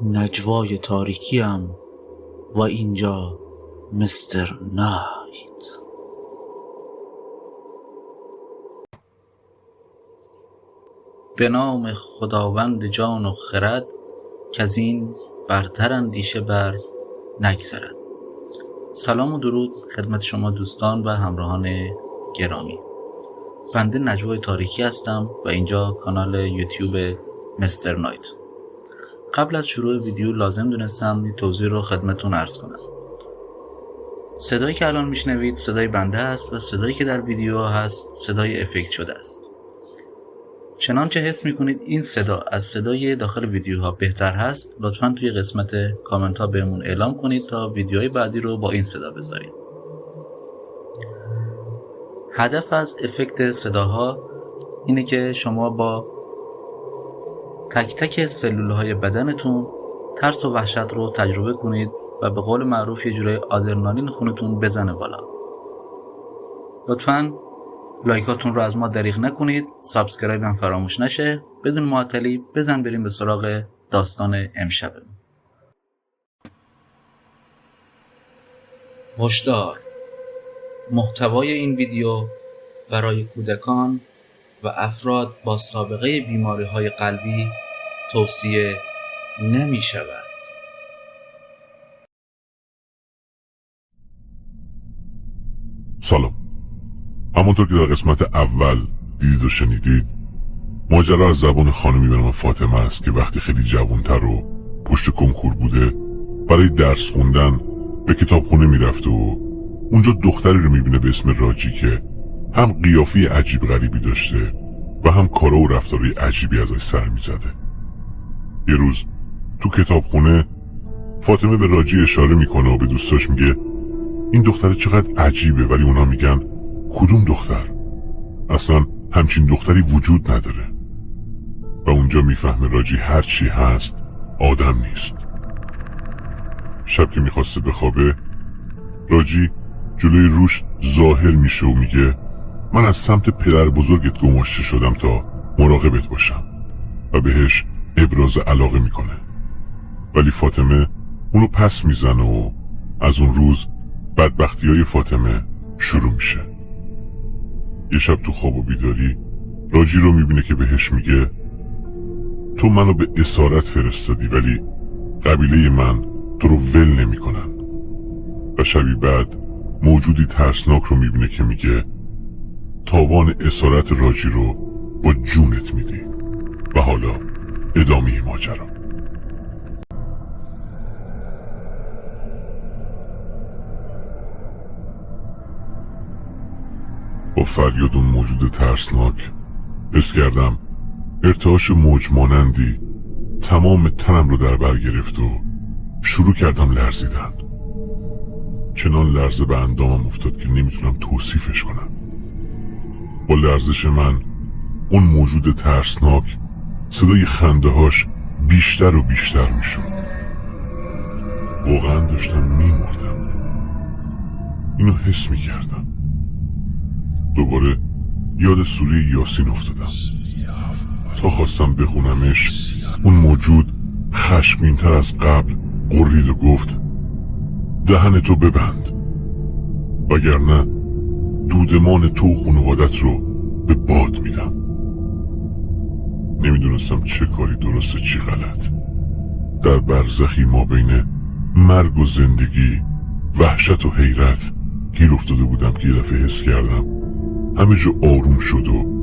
نجوای تاریکیم و اینجا مستر نایت. به نام خداوند جان و خرد، که از این برتر اندیشه بر نگذرد. سلام و درود خدمت شما دوستان و همراهان گرامی. بنده نجوای تاریکی هستم و اینجا کانال یوتیوب مستر نایت. قبل از شروع ویدیو لازم دونستم این توضیح رو خدمتون عرض کنم. صدایی که الان میشنوید صدای بنده است و صدایی که در ویدیو هست صدای افکت شده است. چنانچه حس میکنید این صدا از صدای داخل ویدیوها بهتر هست، لطفاً توی قسمت کامنت ها بهمون اعلام کنید تا ویدیوهای بعدی رو با این صدا بذاریم. هدف از افکت صداها اینه که شما با تک تک سلولهای بدنتون ترس و وحشت رو تجربه کنید و به قول معروف یه جورای آدرنالین خونتون بزنه بالا. لطفاً لایکاتون رو از ما دریغ نکنید، سابسکرایب هم فراموش نشه. بدون معطلی بزن بریم به سراغ داستان امشبمون. هشدار: محتوای این ویدیو برای کودکان و افراد با سابقه بیماری‌های قلبی توصیه نمی شود. سلام. همونطور که در قسمت اول دیدید و شنیدید، ماجرا از زبان خانمی به نام فاطمه است که وقتی خیلی جوانتر و پشت کنکور بوده برای درس خوندن به کتابخونه میرفته و اونجا دختری رو میبینه به اسم راجی که هم قیافی عجیب غریبی داشته و هم کارا و رفتارهای عجیبی ازش سر میزده. یه روز تو کتابخونه فاطمه به راجی اشاره میکنه و به دوستاش میگه این دختر چقدر عجیبه، ولی اونا میگن کدوم دختر؟ اصلا همچین دختری وجود نداره. و اونجا میفهمه راجی هر چی هست آدم نیست. شب که میخواسته بخوابه، راجی جلوی روش ظاهر میشه و میگه من از سمت پدر بزرگت گماشته شدم تا مراقبت باشم و بهش ابراز علاقه میکنه. ولی فاطمه اونو پس میزنه و از اون روز بدبختی‌های فاطمه شروع میشه. یه شب تو خواب و بیداری راجی رو میبینه که بهش میگه تو منو به اسارت فرستادی، ولی قبیله من تو رو ول نمی کنن. و شبی بعد موجودی ترسناک رو میبینه که میگه تاوان اسارت راجی رو با جونت میدی. و حالا ادامه ماجرا. با فریاد اون موجود ترسناک حس کردم ارتعاش موج مانندی تمام تنم رو در بر گرفت و شروع کردم لرزیدن. چنان لرزه به اندامم افتاد که نمیتونم توصیفش کنم. با لرزش من اون موجود ترسناک صدای خنده هاش بیشتر و بیشتر میشد. واقعا داشتم میمردم. اینو حس میکردم. دوباره یاد سوره یاسین افتادم. تا خواستم بخونمش اون موجود خشمگین‌تر از قبل قرید و گفت دهنتو ببند، وگرنه دودمان تو و خانوادت رو به باد میدم. نمیدونستم چه کاری درسته چی غلط. در برزخی ما بین مرگ و زندگی، وحشت و حیرت گیر افتاده بودم که یه دفعه حس کردم همه جا آروم شد و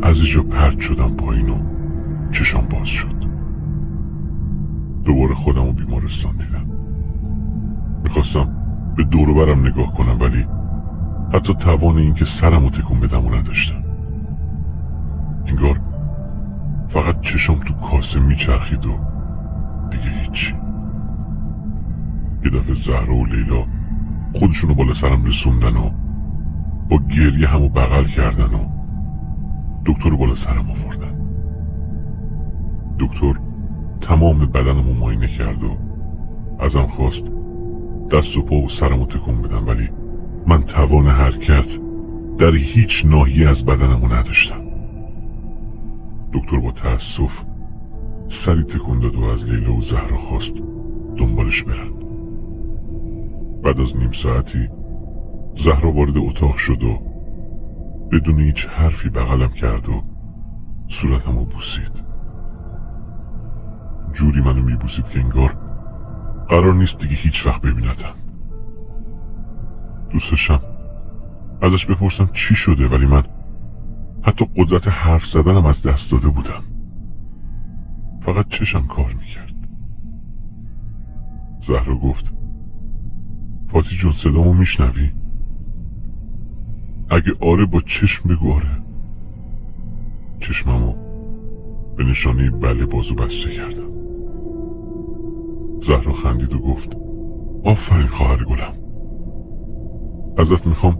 از جا پرت شدم پایین و چشام باز شد. دوباره خودم رو بیمارستان دیدم. میخواستم به دور و برم نگاه کنم، ولی حتی توان این که سرم رو تکون بدم و نداشتم. انگار فقط چشام تو کاسه میچرخید و دیگه هیچی. یه دفعه زهرا و لیلا خودشونو بالا سرم رسوندن و با گریه همو بغل کردن و دکتر رو بالا سرم آوردن. دکتر تمام بدنمو معاینه کرد و ازم خواست دست و پا و سرمو تکون بدم، ولی من توان حرکت در هیچ ناحیه از بدنمو نداشتم. دکتر با تأسف سری تکون داد و از لیلا و زهرا خواست دنبالش برن. بعد از نیم ساعتی زهرا وارد اتاق شد و بدون هیچ حرفی بغلم کرد و صورتمو بوسید. جوری منو میبوسید که انگار قرار نیست دیگه هیچ وقت ببینتم. دوستشم ازش بپرسم چی شده، ولی من حتی قدرت حرف زدنم از دست داده بودم. فقط چشم کار میکرد. زهرا گفت فاتی جون صدامو میشنوی؟ اگه آره با چشم بگو آره. چشممو به نشانه بله بازو بسته کردم. زهرا خندید و گفت آفرین خواهر گلم، ازت میخوام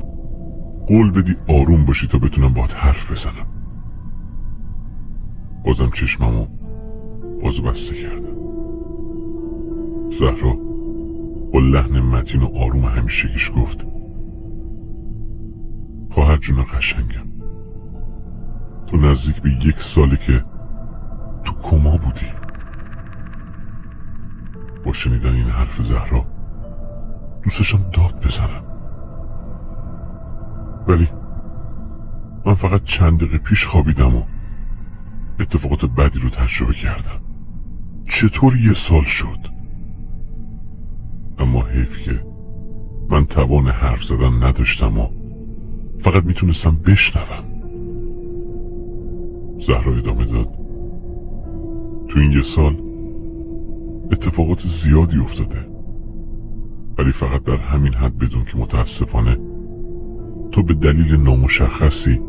قول بدی آروم باشی تا بتونم باهات حرف بزنم. بازم چشممو بازو بسته کردم. زهرا با لحن متین و آروم همیشگیش گفت خواهر جون قشنگم، تو نزدیک به 1 ساله که تو کما بودی. با شنیدن این حرف زهرا دوستشم داد بزنم، ولی من فقط چند دقیقه پیش خوابیدم و اتفاقات بدی رو تجربه کردم. چطور 1 سال شد؟ اما حیف که من توان حرف زدن نداشتم و فقط میتونستم بشنوم. زهرا ادامه داد تو این 1 سال اتفاقات زیادی افتاده، ولی فقط در همین حد بدون که متاسفانه تو به دلیل نامشخصی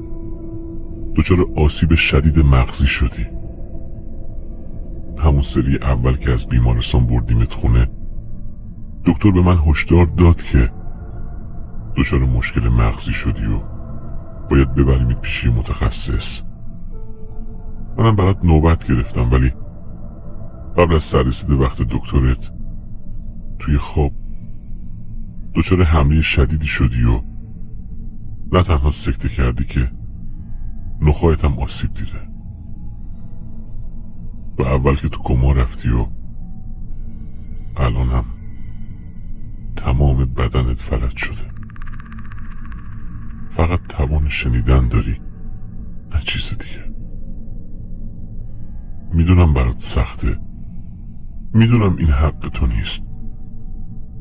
دچار آسیب شدید مغزی شدی. همون سری اول که از بیمارستان بردیمت خونه، دکتر به من هشدار داد که دچار مشکل مغزی شدی و باید ببریمت پیش متخصص. منم برات نوبت گرفتم، ولی قبل از سررسید وقت دکترت توی خواب دچار حمله شدیدی شدی و نه تنها سکته کردی که نخاعت هم آسیب دیده. و اول که تو کما رفتی و الانم تمام بدنت فلج شده. فقط توان شنیدن داری، نه چیز دیگه. میدونم برات سخته، میدونم این حق تو نیست،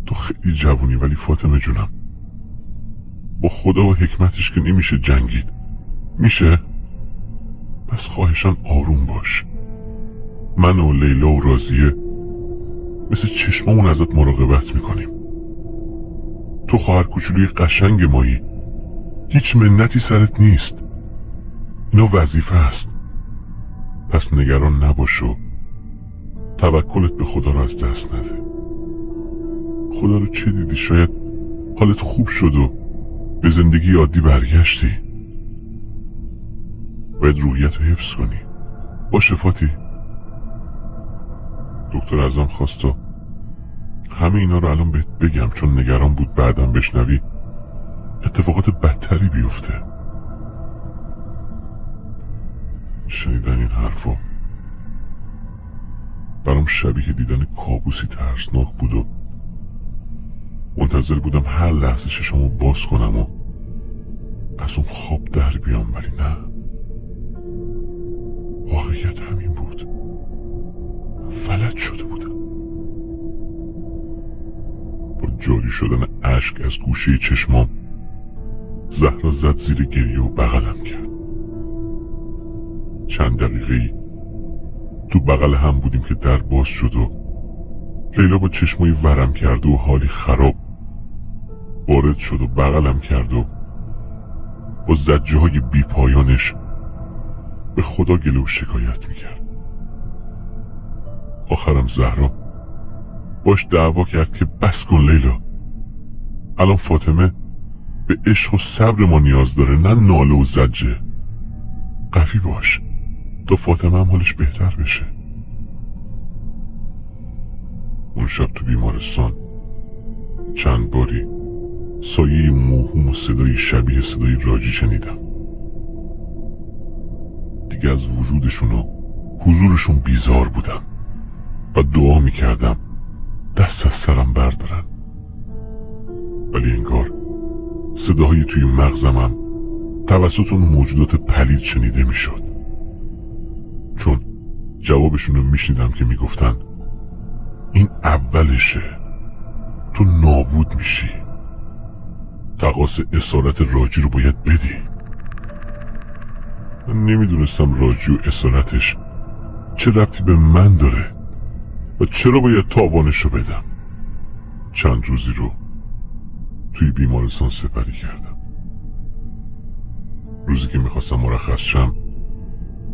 تو خیلی جوونی، ولی فاطمه جونم با خدا و حکمتش که نمیشه جنگید. میشه؟ پس خواهشان آروم باش. من و لیلا و راضیه مثل چشممون ازت مراقبت میکنیم. تو خواهر کوچولوی قشنگ مایی، هیچ منتی سرت نیست. اینا وظیفه است. پس نگران نباش و توکلت به خدا رو از دست نده. خدا رو چه دیدی؟ شاید حالت خوب شد و به زندگی عادی برگشتی. باید روحیت رو حفظ کنی. باشه فاتی. دکتر ازم خواست و همه اینا رو الان بهت بگم، چون نگران بود بعدم بشنوی اتفاقات بدتری بیفته. شنیدن این حرفا برام شبیه دیدن کابوسی ترسناک بود و منتظر بودم هر لحظه چشمو باز کنم و از اون خواب در بیام، ولی نه، واقعیت همین بود. فلج شده بودم. با جاری شدن اشک از گوشه چشمام زهرا زد زیر گریه و بغلم کرد. چند دقیقه‌ای تو بغل هم بودیم که در باز شد و لیلا با چشمای ورم کرد و حالی خراب وارد شد و بغلم کرد و با زجه های بی پایانش به خدا گله و شکایت میکرد. آخرم زهرا باش دعوا کرد که بس کن لیلا، الان فاطمه به عشق و صبر ما نیاز داره، نه ناله و زجه. قوی باش تا فاطمه هم حالش بهتر بشه. اون شب تو بیمارستان چند باری سایه موهوم و صدای شبیه صدای راجی شنیدم. دیگه از وجودشون و حضورشون بیزار بودم و دعا میکردم دست از سرم بردارن، ولی انگار صداهایی توی مغزمم توسط اون موجودات پلید شنیده میشد، چون جوابشون رو میشنیدم که میگفتن این اولشه، تو نابود میشی، تقاص اسارت راجی رو باید بدی. من نمیدونستم راجی و اسارتش چه ربطی به من داره و چرا باید تاوانش رو بدم. چند روزی رو توی بیمارستان سپری کردم. روزی که میخواستم مرخص شم،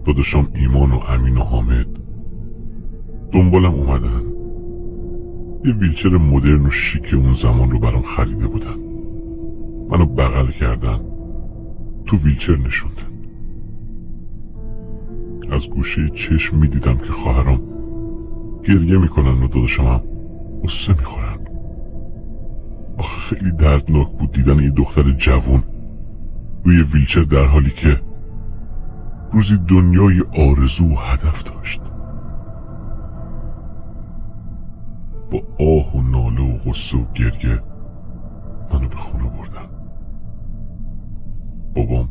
داداشام ایمان و امین و حامد دنبالم اومدن. یه ویلچر مدرن و شیک اون زمان رو برام خریده بودن. منو بغل کردن، تو ویلچر نشوندن. از گوشه چشم میدیدم که خواهرام گریه میکنن و داداشم هم قصه میخورن. خیلی دردناک بود دیدن یه دختر جوون روی ویلچر در حالی که روزی دنیای آرزو و هدف داشت. با آه و ناله و غصه و گریه منو به خونه بردن. بابام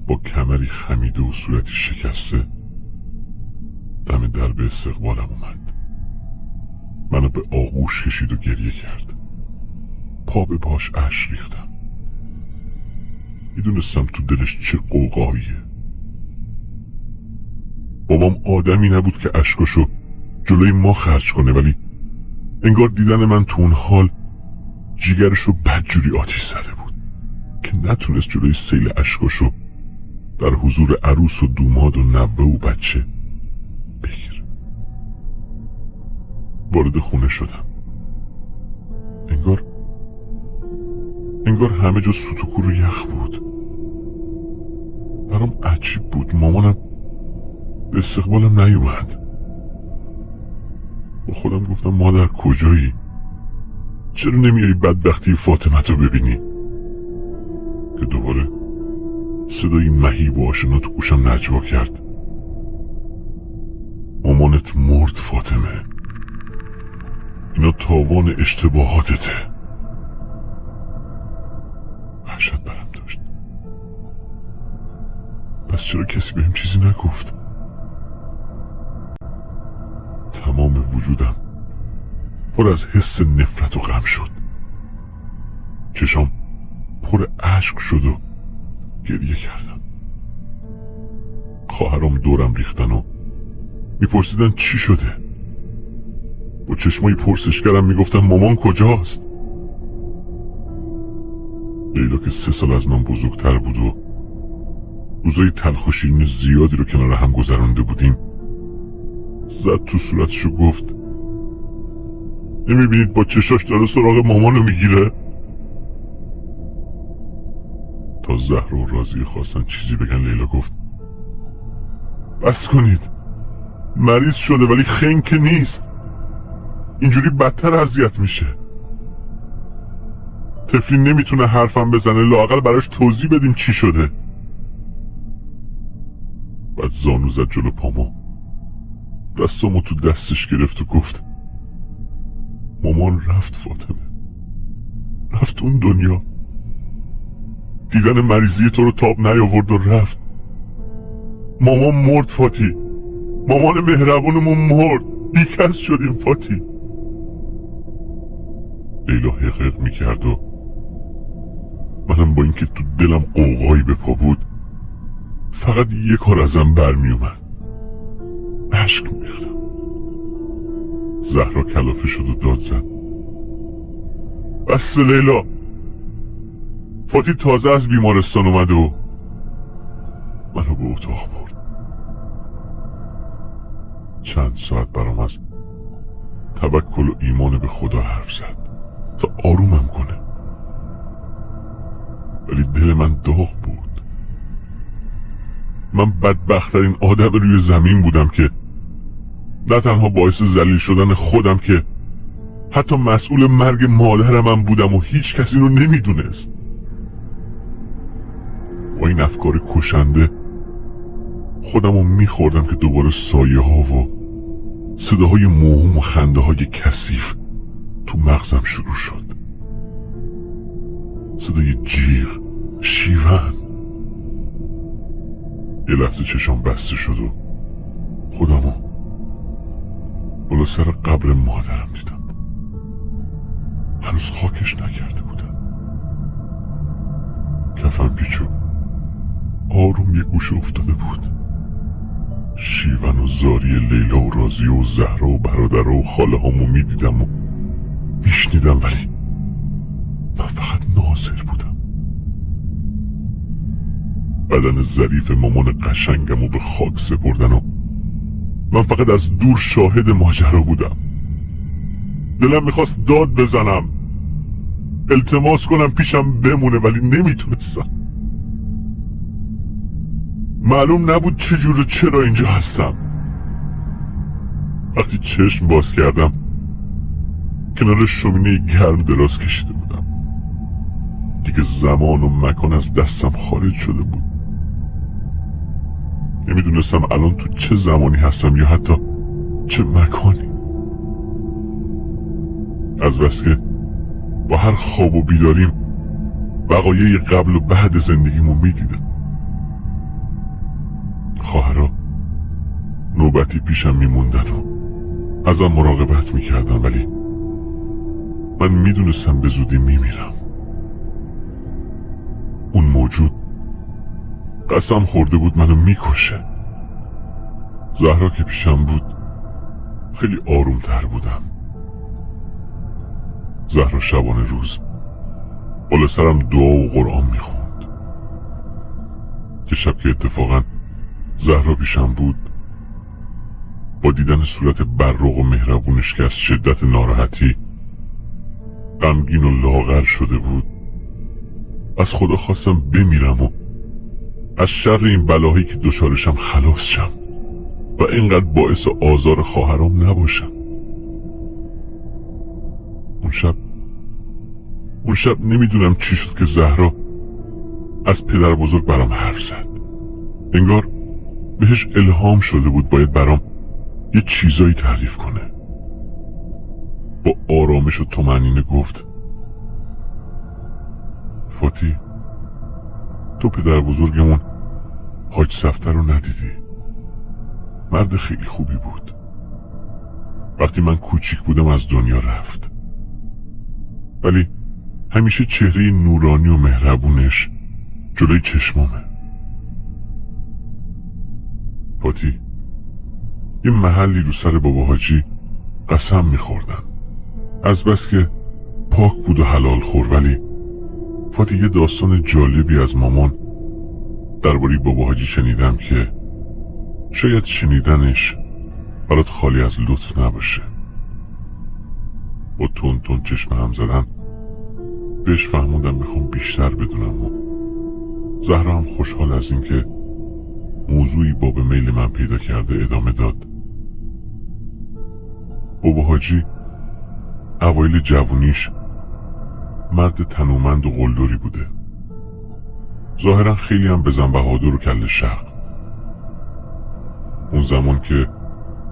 با کمری خمیده و صورتی شکسته دم در به استقبالم اومد. منو به آغوش کشید و گریه کرد. پا به پاش اشک ریختم. میدونستم تو دلش چه قوقاییه. بابام آدمی نبود که اشکاشو جلوی ما خرج کنه، ولی انگار دیدن من تو اون حال جیگرشو بدجوری آتیش زده بود که نتونست جلوی سیل اشکاشو در حضور عروس و دوماد و نوه و بچه بگیر. وارد خونه شدم. انگار همه جا سوت و کور و یخ بود. برام عجیب بود. مامانم به استقبالم نیومد. با خودم گفتم مادر کجایی؟ چرا نمیایی بدبختی فاطمه رو ببینی؟ که دوباره صدای مهیب و آشنا تو گوشم نجوا کرد. مامانت مرد فاطمه. اینا تاوان اشتباهاتته. وحشت برم داشت. پس چرا کسی بهم چیزی نگفت؟ تمام وجودم پر از حس نفرت و غم شد. چشام پر اشک شد و گریه کردم. خواهرام دورم ریختن و میپرسیدن چی شده. با چشمای پرسشگرم میگفتن مامان کجاست؟ لیلا که 3 سال از من بزرگتر بود و روزای تلخ و شیرین زیادی رو کنار هم گذرانده بودیم، زد تو صورتش و گفت نمیبینید با چشاش داره سراغ مامانو میگیره؟ تا زهر و راضی خواستن چیزی بگن، لیلا گفت بس کنید، مریض شده ولی خنگ نیست، اینجوری بدتر اذیت میشه. طفلی نمیتونه حرفم بزنه، لااقل براش توضیح بدیم چی شده. بعد زانو زد جلو پامو، دستامو تو دستش گرفت و گفت مامان رفت فاطمه، رفت اون دنیا. دیدن مریضی تو رو تاب نیاورد و رفت. مامان مرد فاتی، مامان مهربونمون مرد، بیکس شدیم فاتی. لیلا حقیق میکرد و منم با اینکه تو دلم قوقایی به پا بود فقط یه کار ازم برمی اومد، اشک میریختم. زهرا کلافه شد و داد زد بس لیلا، فاتی تازه از بیمارستان اومده و منو به اتاق برد. چند ساعت برام از توکل و ایمان به خدا حرف زد تا آرومم کنه، ولی دل من داغ بود. من بدبخترین آدم روی زمین بودم که نه تنها باعث ذلیل شدن خودم که حتی مسئول مرگ مادرم بودم و هیچ کسی رو نمیدونست. با این افکار کشنده خودمو میخوردم که دوباره سایه ها و صداهای موهوم و خنده های کثیف تو مغزم شروع شد. صدای جیغ، شیون. یه لحظه چشام بسته شد و خودمو بالا سر قبر مادرم دیدم. هنوز خاکش نکرده بودم. کفن پیچو آروم یه گوشه افتاده بود. شیون و زاری لیلا و رازیه و زهرا و برادر و خاله هامو میدیدم و میشنیدم، ولی من فقط ناظر بودم. بدن ظریف مامان قشنگمو به خاک سپردن و من فقط از دور شاهد ماجرا بودم. دلم میخواست داد بزنم، التماس کنم پیشم بمونه، ولی نمیتونستم. معلوم نبود چجور و چرا اینجا هستم. وقتی چشم باز کردم کنار شومینه گرم دراز کشیده بودم. دیگه زمان و مکان از دستم خارج شده بود. نمیدونستم الان تو چه زمانی هستم یا حتی چه مکانی. از بس که با هر خواب و بیداریم وقایع قبل و بعد زندگیمو میدیدم. خواهرها نوبتی پیشم میموندن و ازم مراقبت میکردن، ولی من میدونستم به زودی میمیرم. اون موجود قسم خورده بود منو میکشه. زهرا که پیشم بود خیلی آرومتر بودم. زهرا شبانه روز بالا سرم دعا و قرآن میخوند. یه شب که اتفاقا زهرا پیشم بود، با دیدن صورت برق و مهربونش که از شدت ناراحتی غمگین و لاغر شده بود، از خدا خواستم بمیرم و از شر این بلاهایی که دچارشم خلاص شم و اینقدر باعث آزار خواهرام نباشم. اون شب نمیدونم چی شد که زهرا از پدر بزرگ برام حرف زد. انگار بهش الهام شده بود باید برام یه چیزایی تعریف کنه. با آرامش و طمأنینه گفت: فاتی، تو پدر بزرگمون حاج صفته رو ندیدی؟ مرد خیلی خوبی بود. وقتی من کوچیک بودم از دنیا رفت، ولی همیشه چهره نورانی و مهربونش جلوی چشمامه. فاتی، یه محلی رو سر بابا حاجی قسم میخوردن، از بس که پاک بود و حلال خور. ولی فاتی، یه داستان جالبی از مامان درباره بابا حاجی شنیدم که شاید شنیدنش برات خالی از لطف نباشه. با تون تون چشم هم زدن بهش فهموندم میخوام بیشتر بدونم و زهرا هم خوشحال از این که موضوعی باب میل من پیدا کرده ادامه داد. بابا حاجی اوایل جوونیش مرد تنومند و قلدری بوده. ظاهرا خیلی هم بزن بهادر و کله شق. اون زمان که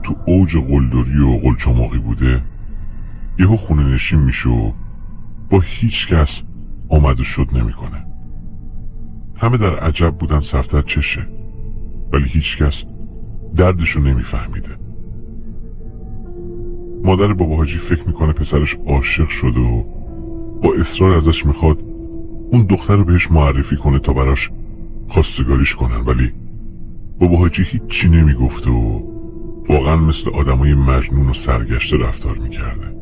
تو اوج قلدری و قلچماقی بوده، یهو خونه نشین میشه و با هیچ کس آمد و شد نمیکنه. همه در عجب بودن صفدر چشه، ولی هیچ کس دردشو نمیفهمیده. مادر بابا حاجی فکر میکنه پسرش عاشق شده و با اصرار ازش میخواد اون دختر رو بهش معرفی کنه تا براش خواستگاریش کنن، ولی بابا حاجی هیچی نمیگفته و واقعا مثل آدمای مجنون و سرگشته رفتار میکرده.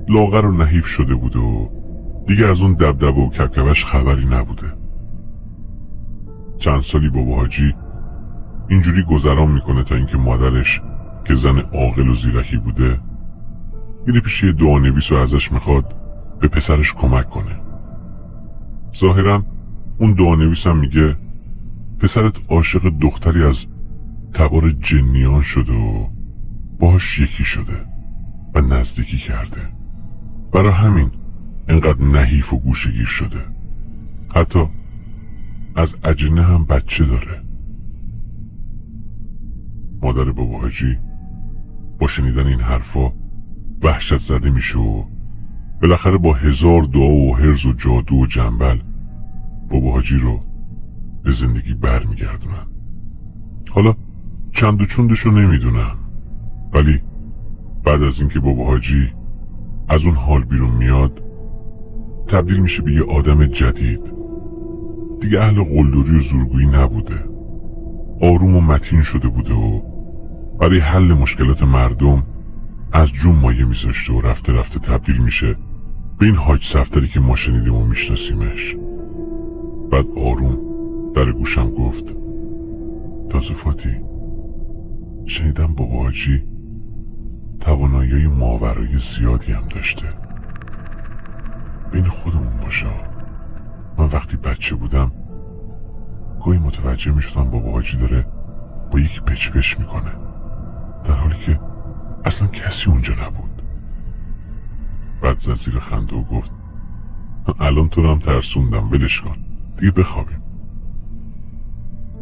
لاغر و نحیف شده بود و دیگه از اون دبدبه و کبکبش خبری نبوده. چند سالی بابا حاجی اینجوری گذران میکنه تا اینکه مادرش که زن عاقل و زیرکی بوده میره پیش یه دعانویس و ازش میخواد به پسرش کمک کنه. ظاهرا اون دعانویس هم میگه پسرت عاشق دختری از تبار جنیان شده و باهاش یکی شده و نزدیکی کرده. برای همین انقدر نحیف و گوشه‌گیر شده. حتی از اجنه هم بچه داره. مادر بابا حاجی با شنیدن این حرفا وحشت زده میشه و بالاخره با 1000 دعا و حرز و جادو و جنبل بابا حاجی رو به زندگی برمیگردونن. حالا چند و چوندشو نمیدونم، ولی بعد از اینکه بابا حاجی از اون حال بیرون میاد تبدیل میشه به یه آدم جدید. دیگه اهل قلدری و زورگویی نبوده، آروم و متین شده بوده و برای حل مشکلات مردم از جون مایه میذاشته و رفته رفته تبدیل میشه به این حاج صفدری که ما شنیدیم و میشناسیمش. بعد آروم در گوشم گفت تازه فاتی، شنیدم بابا حاجی توانایی ماورای زیادی هم داشته. بین خودمون باشه، من وقتی بچه بودم گاهی متوجه میشدم بابا حاجی داره با یکی پچ پچ میکنه، در حالی که اصلا کسی اونجا نبود. بعد زد زیر خنده و گفت الان تو رو هم ترسوندم، ولش کن دیگه بخوابیم.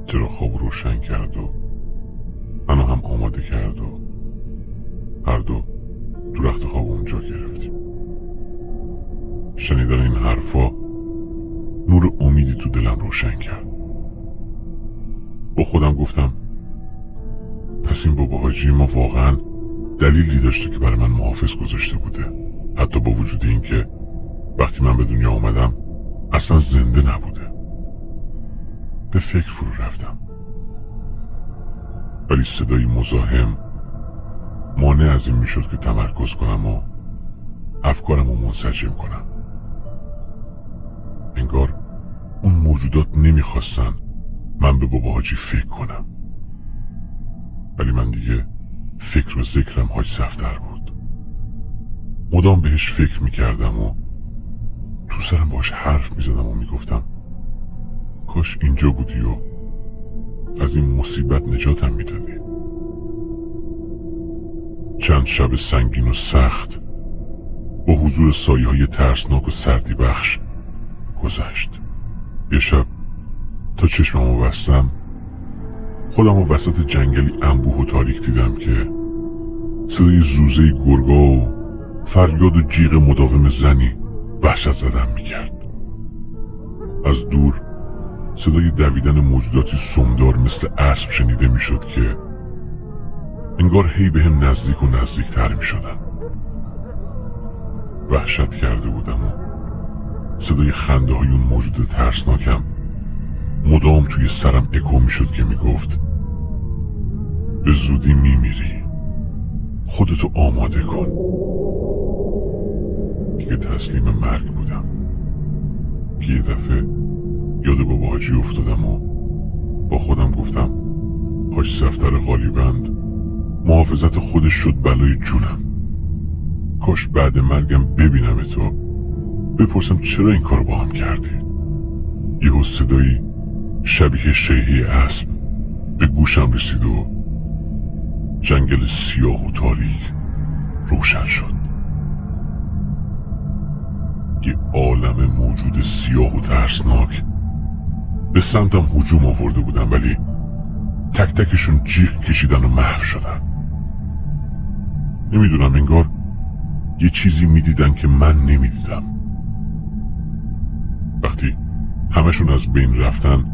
چرا خواب روشن کرد و منو هم آماده کرد و هر دو تو رخت خواب اونجا گرفتیم. شنیدن این حرفا نور امیدی تو دلم روشن کرد. با خودم گفتم پس این بابا حاجی ما واقعا دلیلی داشته که برای من محافظ گذاشته بوده، حتی با وجود این که وقتی من به دنیا آمدم اصلا زنده نبوده. به فکر فرو رفتم، ولی صدای مزاحم مانع از این میشد که تمرکز کنم و افکارم رو منسجم کنم. انگار اون موجودات نمیخواستن من به بابا حاجی فکر کنم، ولی من دیگه فکر و ذکرم حاج صفدر بود. مدام بهش فکر میکردم و تو سرم باش حرف میزدم و میگفتم کاش اینجا بودی و از این مصیبت نجاتم میدادی. چند شب سنگین و سخت با حضور سایه های ترسناک و سردی بخش گذشت. یه شب تا چشممو بستم خودم و وسط جنگلی انبوه و تاریک دیدم که صدای زوزه گرگا و فریاد و جیغ مداوم زنی وحشت زدم میکرد. از دور صدای دویدن موجوداتی سمدار مثل اسب شنیده میشد که انگار هی به هم نزدیک و نزدیکتر میشدن. وحشت کرده بودم و صدای خنده های اون موجود ترسناکم مدام توی سرم اکو میشد که میگفت به زودی میمیری، خودتو آماده کن. دیگه تسلیم مرگ بودم که یه دفعه یاد بابا حاجی افتادم و با خودم گفتم حاج صفدر قالیبند محافظت خودش شد بلای جونم. کاش بعد مرگم ببینم تو بپرسم چرا این کارو با هم کردی. یهو صدایی شبیه شیهی اسب به گوشم رسید و جنگل سیاه و تاریک روشن شد. یه عالم موجود سیاه و ترسناک به سمتم هجوم آورده بودن، ولی تک تکشون جیغ کشیدن و محو شدن. نمیدونم، انگار یه چیزی میدیدن که من نمیدیدم. وقتی همشون از بین رفتن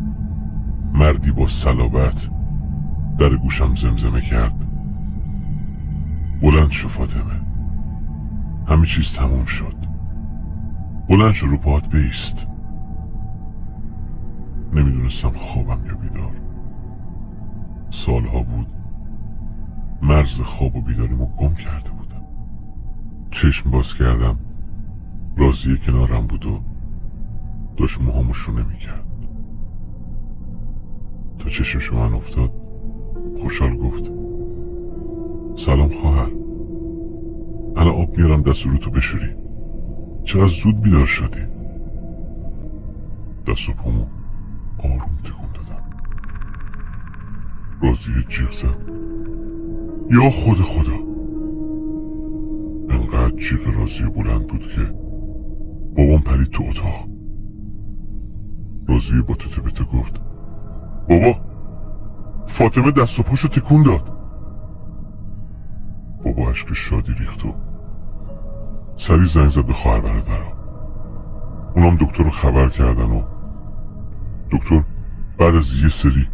مردی با صلابت در گوشم زمزمه کرد بلند شو فاطمه، همه چیز تموم شد، بلند شو رو پاهات بایست. نمیدونستم خوابم یا بیدار. سالها بود مرز خواب و بیداریمو گم کرده بودم. چشم باز کردم، راضیه کنارم بود و داشت موهامو شونه میکرد. تا چشمش من افتاد خوشحال گفت سلام خواهر، الان آب میارم دست و روتو بشوری، چرا زود بیدار شدی؟ دست و پامو آروم تکون دادم. راضیه جیغ زد یا خدا. انقدر جیغ راضیه بلند بود که بابام پرید تو اتاق. راضیه با تته بته گفت بابا فاطمه دست و پاشو تکون داد. اشک شادی ریخت و سریع زنگ زد به خواهر برادرها. اونام دکتر رو خبر کردن و دکتر بعد از یه سری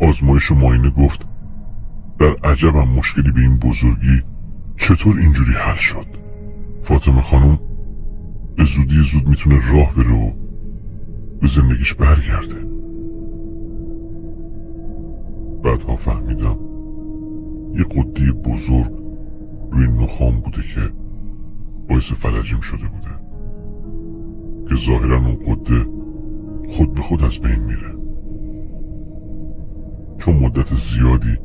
آزمایش و معاینه گفت در عجبم مشکلی به این بزرگی چطور اینجوری حل شد. فاطمه خانم به زودی زود میتونه راه بره و به زندگیش برگرده. بعدها فهمیدم یه قدی بزرگ روی نخام بوده که باعث فلجیم شده بوده که ظاهرا اون قده خود به خود از بین میره. چون مدت زیادی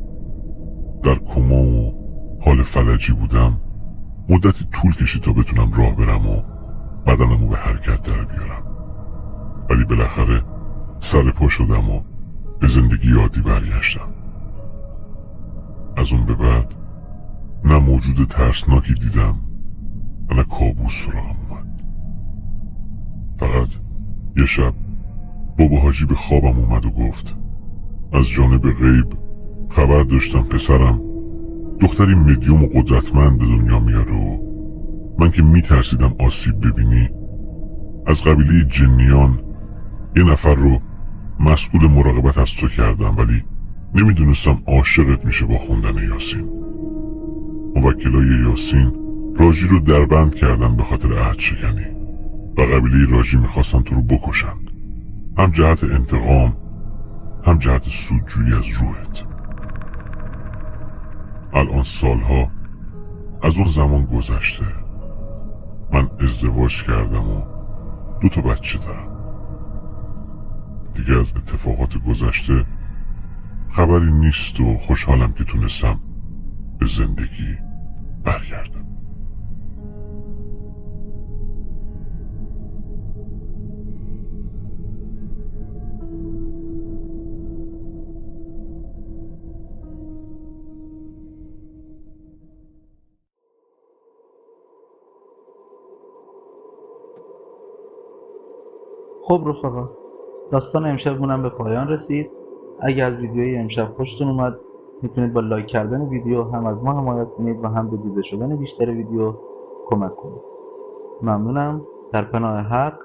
در کما و حال فلجی بودم مدتی طول کشید تا بتونم راه برم و بدنمو به حرکت در بیارم، ولی بالاخره سر پا شدم و به زندگی عادی برگشتم. از اون به بعد نه موجود ترسناکی دیدم و نه کابوس سراغم اومد. فقط یه شب بابا حاجی به خوابم اومد و گفت از جانب غیب خبر داشتم پسرم دختری مدیوم و قدرتمند به دنیا میاره و من که میترسیدم آسیب ببینی از قبیله جنیان یه نفر رو مسئول مراقبت از تو کردم، ولی نمیدونستم عاشقت میشه با خوندن یاسین. موکلای یاسین راجی رو دربند کردن به خاطر عهد شکنی و قبیله راجی میخواستن تو رو بکشن، هم جهت انتقام هم جهت سودجویی از روحت. الان سالها از اون زمان گذشته، من ازدواج کردم و 2 بچه دارم. دیگه از اتفاقات گذشته خبری نیست و خوشحالم که تونستم به زندگی برگردم. خب رفقا، داستان امشبمونم به پایان رسید. اگه از ویدیوی امشب خوشتون اومد میتونید با لایک کردن ویدیو هم از ما حمایت کنید و هم به دیده شدن بیشتر ویدیو کمک کنید. ممنونم. در پناه حق.